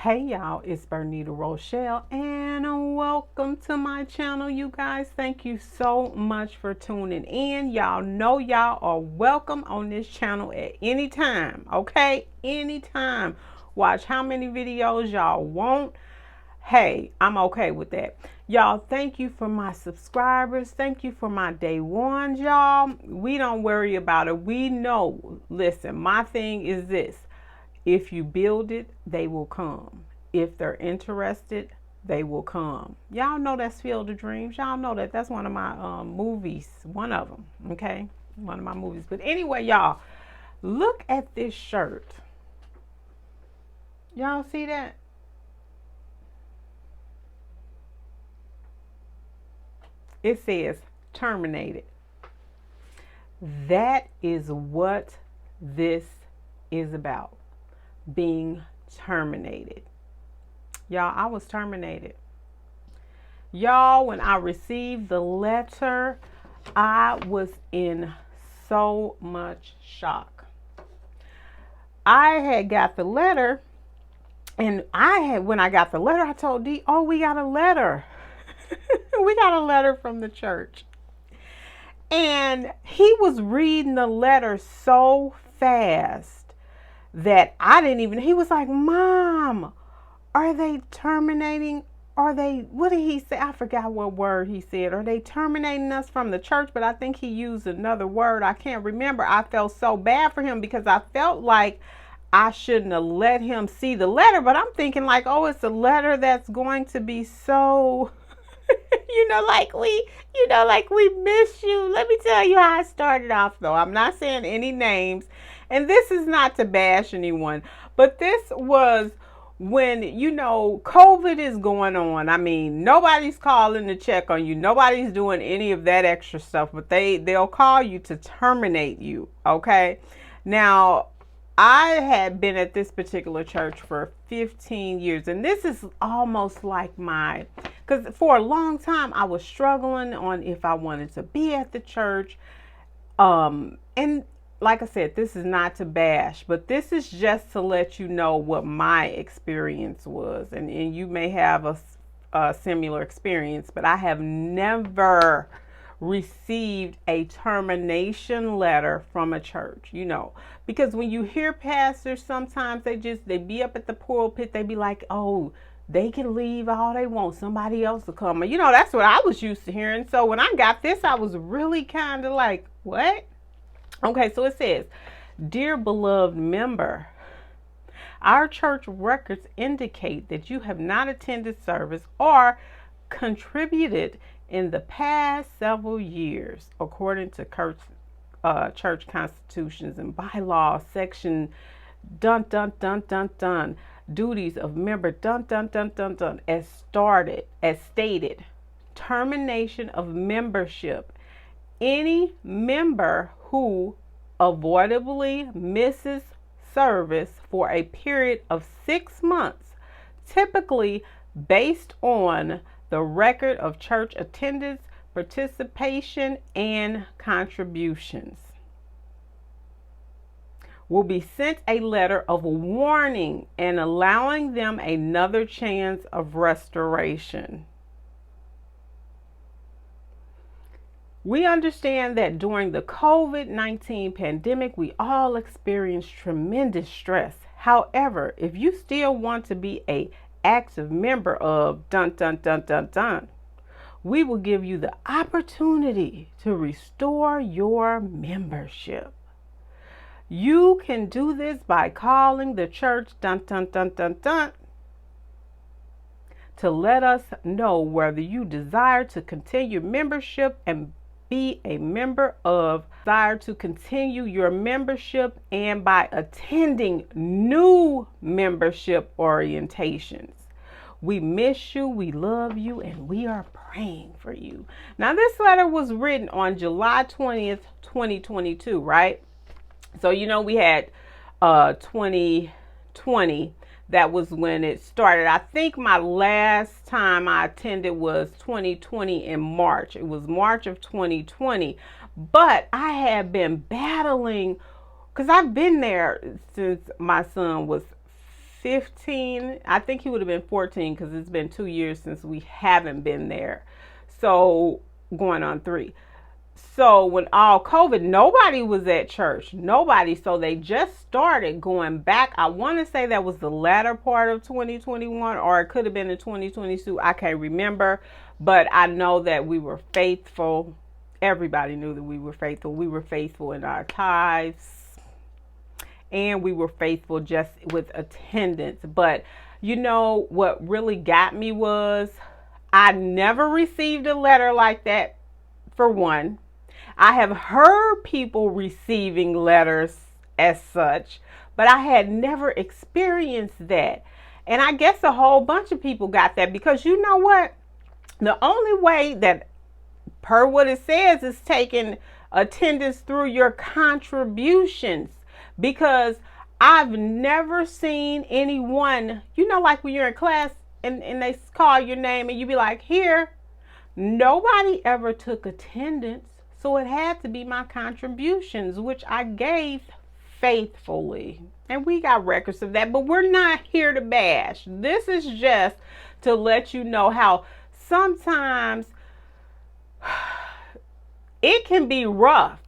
Hey y'all, it's Bernita Rochelle and welcome to my channel, you guys. Thank you so much for tuning in. Y'all know y'all are welcome on this channel at any time, okay? Anytime. Watch how many videos y'all want. Hey, I'm okay with that. Y'all, thank you for my subscribers. Thank you for my day ones, y'all. We don't worry about it. We know, listen, my thing is this. If you build it, they will come. If they're interested, they will come. Y'all know that's Field of Dreams. Y'all know that. That's one of my movies. One of them. Okay? One of my movies. But anyway, y'all, look at this shirt. Y'all see that? It says Terminated. That is what this is about. Being terminated. Y'all, I was terminated. Y'all, when I received the letter, I was in so much shock. I had got the letter, and when I got the letter, I told Dee, oh, we got a letter. We got a letter from the church. And he was reading the letter so fast that I didn't even, he was like, Mom, are they terminating? What did he say? I forgot what word he said. Are they terminating us from the church? But I think he used another word. I can't remember. I felt so bad for him because I felt like I shouldn't have let him see the letter. But I'm thinking like, oh, it's a letter that's going to be so, like we miss you. Let me tell you how I started off though. I'm not saying any names. And this is not to bash anyone, but this was when, COVID is going on. I mean, nobody's calling to check on you. Nobody's doing any of that extra stuff, but they'll call you to terminate you. Okay. Now, I had been at this particular church for 15 years, and this is almost like because for a long time I was struggling on if I wanted to be at the church. And like I said, this is not to bash, but this is just to let you know what my experience was. And you may have a similar experience, but I have never received a termination letter from a church, because when you hear pastors, sometimes they be up at the pulpit, they be like, oh, they can leave all they want, somebody else will come. That's what I was used to hearing. So when I got this, I was really kind of like, what? Okay, so it says, Dear beloved member, our church records indicate that you have not attended service or contributed in the past several years, according to church constitutions and bylaws, section dun dun dun dun dun, duties of member dun dun dun dun dun, as stated, termination of membership. Any member who avoidably misses service for a period of 6 months, typically based on the record of church attendance, participation, and contributions, will be sent a letter of warning and allowing them another chance of restoration. We understand that during the COVID-19 pandemic, we all experienced tremendous stress. However, if you still want to be an active member of dun dun dun dun dun, we will give you the opportunity to restore your membership. You can do this by calling the church dun dun dun dun dun to let us know whether you desire to continue membership and be a member of, desire to continue your membership, and by attending new membership orientations. We miss you, we love you, and we are praying for you. Now, this letter was written on July 20th, 2022, right? So, we had 2020. That was when it started. I think my last time I attended was 2020 in March. It was March of 2020. But I have been battling, because I've been there since my son was 15. I think he would have been 14 because it's been 2 years since we haven't been there. So going on 3. So when all COVID, nobody was at church. Nobody. So they just started going back. I want to say that was the latter part of 2021, or it could have been in 2022. I can't remember. But I know that we were faithful. Everybody knew that we were faithful. We were faithful in our tithes. And we were faithful just with attendance. But you know what really got me was I never received a letter like that, for one. I have heard people receiving letters as such, but I had never experienced that. And I guess a whole bunch of people got that because you know what? The only way that, per what it says, is taking attendance through your contributions. Because I've never seen anyone, you know, like when you're in class and they call your name and you be like, here. Nobody ever took attendance. So it had to be my contributions, which I gave faithfully. And we got records of that, but we're not here to bash. This is just to let you know how sometimes it can be rough.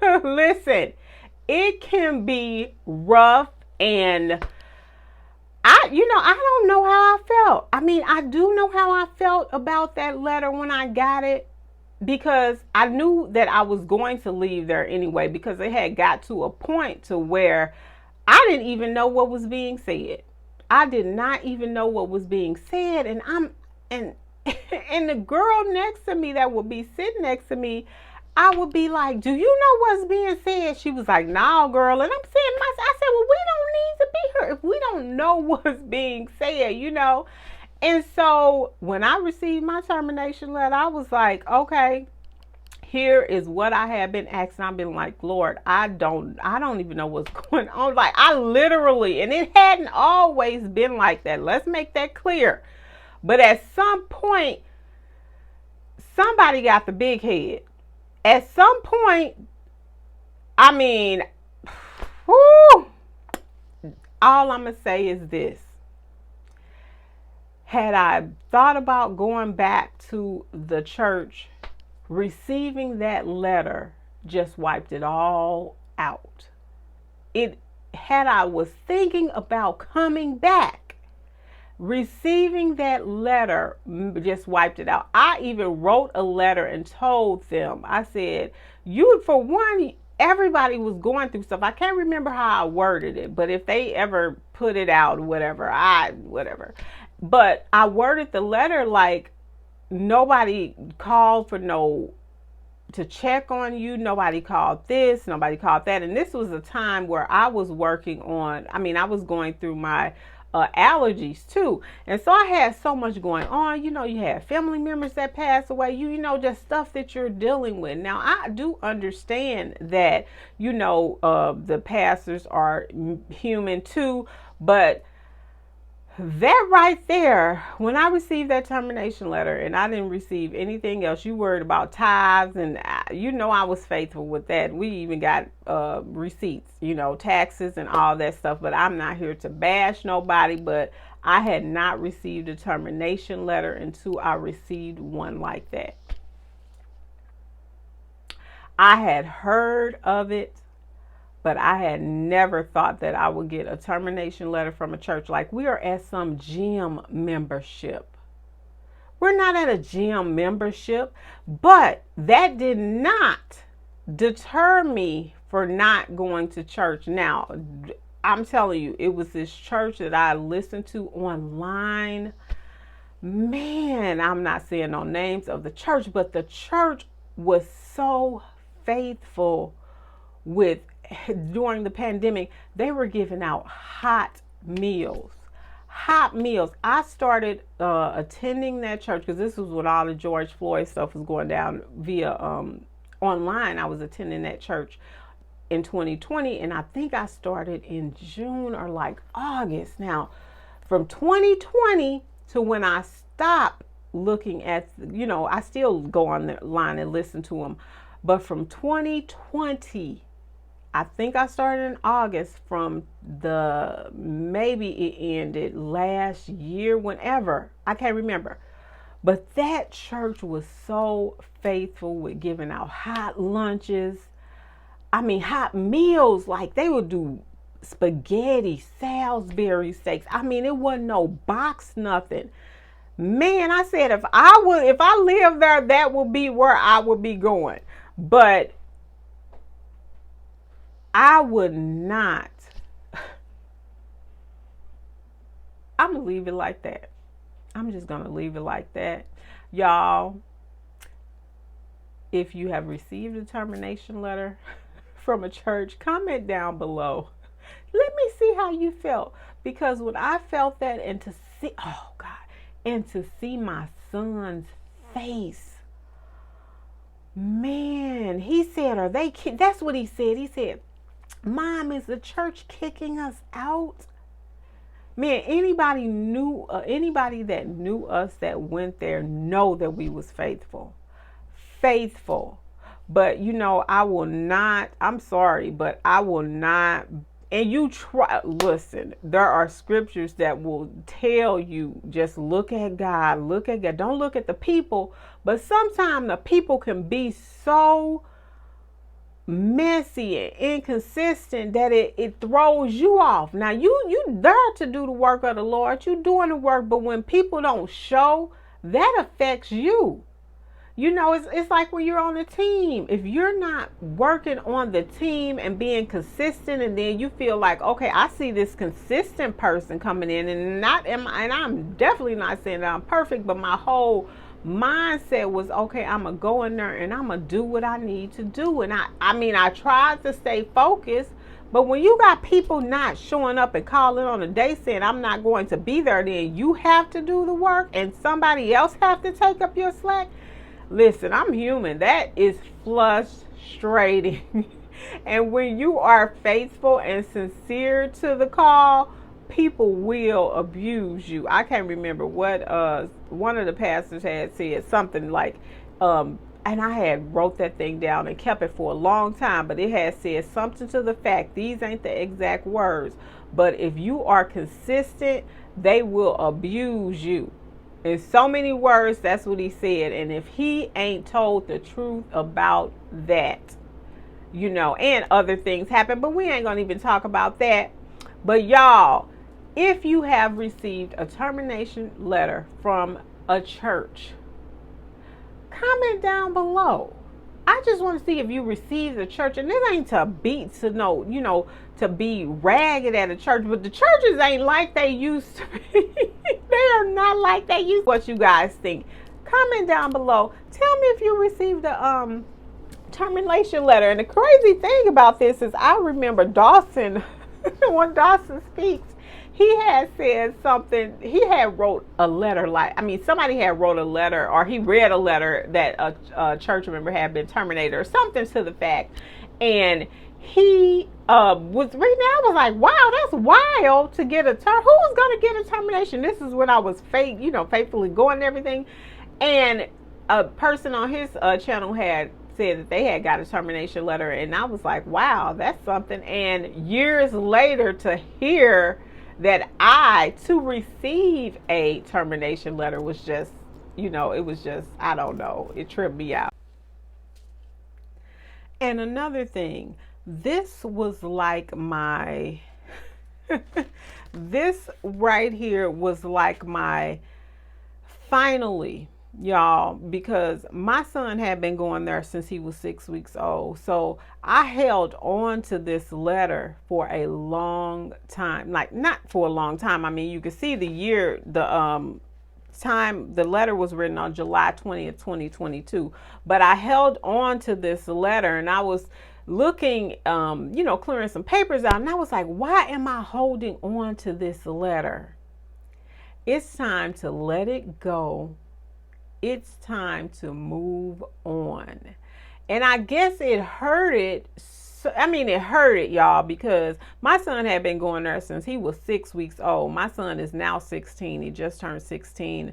Listen, it can be rough, and I don't know how I felt. I mean, I do know how I felt about that letter when I got it, because I knew that I was going to leave there anyway, because it had got to a point to where I didn't even know what was being said. I did not even know what was being said, and and the girl next to me that would be sitting next to me, I would be like, do you know what's being said? She was like, no, girl. And I'm saying to myself, I said, well, we don't need to be here if we don't know what's being said, you know? And so when I received my termination letter, I was like, okay, here is what I have been asking. I've been like, Lord, I don't even know what's going on. Like, I literally, and it hadn't always been like that. Let's make that clear. But at some point, somebody got the big head. At some point, I mean, whew, all I'm going to say is this. Had I thought about going back to the church, receiving that letter just wiped it all out. Had I was thinking about coming back, receiving that letter just wiped it out. I even wrote a letter and told them, I said, for one, everybody was going through stuff. I can't remember how I worded it, but if they ever put it out, whatever. But I worded the letter like, nobody called to check on you. Nobody called this, nobody called that. And this was a time where I was I was going through my allergies too. And so I had so much going on. You know, you had family members that passed away, you know, just stuff that you're dealing with. Now, I do understand that, you know, the pastors are human too, but that right there, when I received that termination letter and I didn't receive anything else, you worried about tithes, and you know I was faithful with that. We even got receipts, you know, taxes and all that stuff. But I'm not here to bash nobody, but I had not received a termination letter until I received one like that. I had heard of it, but I had never thought that I would get a termination letter from a church. Like, we are at some gym membership. We're not at a gym membership, but that did not deter me for not going to church. Now, I'm telling you, it was this church that I listened to online. Man, I'm not saying no names of the church, but the church was so faithful with, during the pandemic, they were giving out hot meals. I started attending that church because this was when all the George Floyd stuff was going down via online. I was attending that church in 2020, and I think I started in June or like August. Now, from 2020 to when I stopped looking at, you know, I still go on the line and listen to them, but from 2020 I think I started in August from maybe it ended last year, whenever. I can't remember. But that church was so faithful with giving out hot lunches. I mean, hot meals. Like, they would do spaghetti, Salisbury steaks. I mean, it wasn't no box, nothing. Man, I said, if I lived there, that would be where I would be going. But I would not. I'm going to leave it like that. I'm just going to leave it like that. Y'all, if you have received a termination letter from a church, comment down below. Let me see how you felt. Because when I felt that, and to see, oh God, and to see my son's face, man, he said, are they kidding? That's what he said. He said, Mom, is the church kicking us out? Man, anybody that knew us that went there know that we was faithful. Faithful. But I will not, I'm sorry, but I will not. And listen, there are scriptures that will tell you, just look at God, don't look at the people. But sometimes the people can be so messy and inconsistent that it throws you off. Now you there to do the work of the Lord, you doing the work, but when people don't show, that affects you. It's like when you're on a team. If you're not working on the team and being consistent, and then you feel like, okay, I see this consistent person coming in, and I'm definitely not saying that I'm perfect, but my whole mindset was, okay, I'm gonna go in there and I'm gonna do what I need to do. And I tried to stay focused, but when you got people not showing up and calling on a day saying I'm not going to be there, then you have to do the work and somebody else have to take up your slack. Listen, I'm human. That is frustrating. And when you are faithful and sincere to the call, people will abuse you. I can't remember what one of the pastors had said, something like, and I had wrote that thing down and kept it for a long time, but it had said something to the fact, these ain't the exact words, but if you are consistent, they will abuse you. In so many words, that's what he said. And if he ain't told the truth about that, and other things happen, but we ain't gonna even talk about that. But y'all, if you have received a termination letter from a church, comment down below. I just want to see if you received a church, and this ain't to be ragged at a church, but the churches ain't like they used to be. They are not like they used to. What you guys think? Comment down below. Tell me if you received a termination letter. And the crazy thing about this is, I remember Dawson, when Dawson speaks, he had said something. He had wrote a letter, somebody had wrote a letter, or he read a letter that a church member had been terminated, or something to the fact. And he was reading. I was like, wow, that's wild to get who was going to get a termination? This is when I was faithfully going and everything. And a person on his channel had said that they had got a termination letter. And I was like, wow, that's something. And years later to hear that to receive a termination letter was just, it was just, I don't know, it tripped me out. And another thing, this was like my, this right here was like my, finally, y'all, because my son had been going there since he was 6 weeks old. So I held on to this letter for a long time. Like, not for a long time. I mean, you can see the year, time the letter was written on July 20th, 2022. But I held on to this letter, and I was looking, clearing some papers out, and I was like, why am I holding on to this letter? It's time to let it go. It's time to move on. And I guess it hurted. It hurted, y'all, because my son had been going there since he was 6 weeks old. My son is now 16. He just turned 16.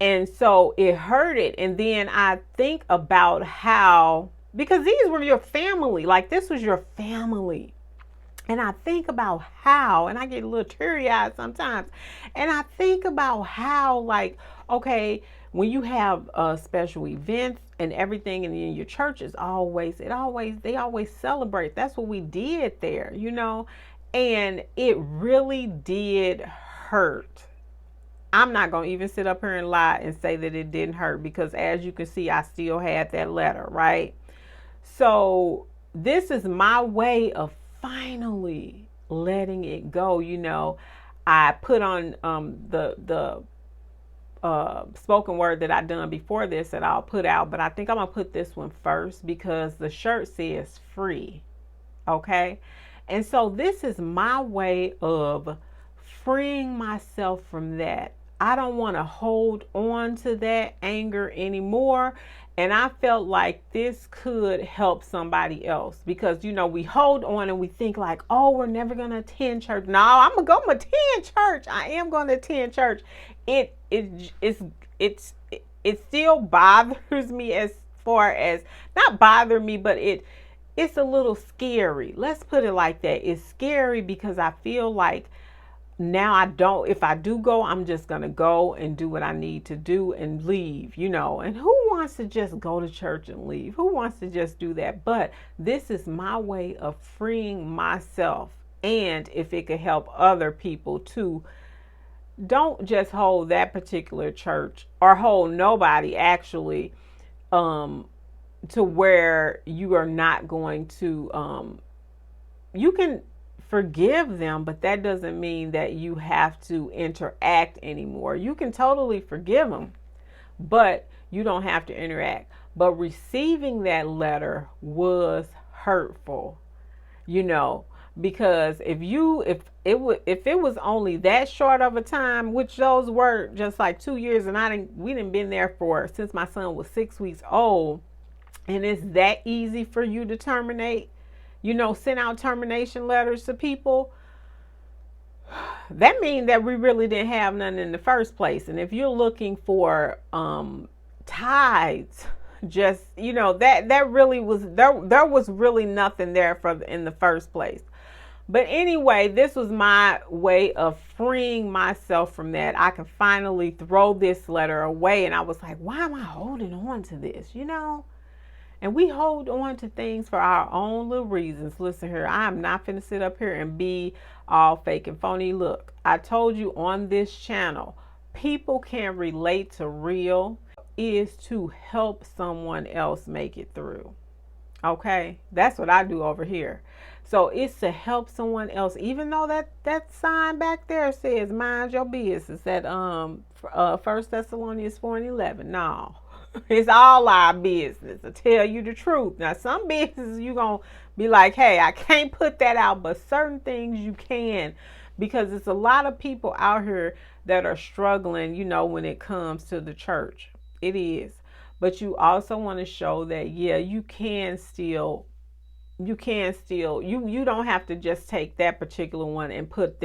And so it hurted. And then I think about how because these were your family. Like, this was your family. And I think about how, and I get a little teary-eyed sometimes, and I think about how, like, okay, when you have special events and everything, and then your church is they always celebrate. That's what we did there, you know, and it really did hurt. I'm not going to even sit up here and lie and say that it didn't hurt, because as you can see, I still had that letter, right? So this is my way of finally letting it go. You know, I put on the spoken word that I done before this that I'll put out, but I think I'm gonna put this one first because the shirt says free. Okay, and so this is my way of freeing myself from that. I don't want to hold on to that anger anymore. And I felt like this could help somebody else, because, you know, we hold on and we think like, oh, we're never going to attend church. No, I'm going to attend church. I am going to attend church. It still bothers me, as far as, not bother me, but it's a little scary. Let's put it like that. It's scary because I feel like now if I do go, I'm just going to go and do what I need to do and leave, you know. And who wants to just go to church and leave? Who wants to just do that? But this is my way of freeing myself. And if it could help other people too, don't just hold that particular church, or hold nobody actually, to where you are not going to, you can forgive them, but that doesn't mean that you have to interact anymore. You can totally forgive them, but you don't have to interact. But receiving that letter was hurtful, you know, because if it was only that short of a time, which those were just like 2 years, and we didn't been there since my son was 6 weeks old, and it's that easy for you to terminate, you know, send out termination letters to people, that means that we really didn't have none in the first place. And if you're looking for tithes, just, you know, that really was there was really nothing there in the first place. But anyway, this was my way of freeing myself from that. I could finally throw this letter away, and I was like, why am I holding on to this, you know? And we hold on to things for our own little reasons. Listen here, I'm not finna sit up here and be all fake and phony. Look, I told you on this channel, people can relate to real is to help someone else make it through. Okay, that's what I do over here. So it's to help someone else, even though that sign back there says mind your business at 1 Thessalonians 4:11. No. It's all our business, to tell you the truth. Now, some businesses you gonna be like, hey, I can't put that out, but certain things you can, because it's a lot of people out here that are struggling, you know, when it comes to the church. It is. But you also want to show that, yeah, you don't have to just take that particular one and put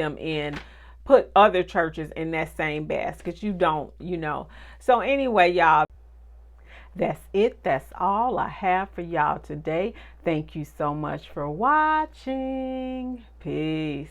other churches in that same basket. You don't, you know. So anyway, y'all, that's it. That's all I have for y'all today. Thank you so much for watching. Peace.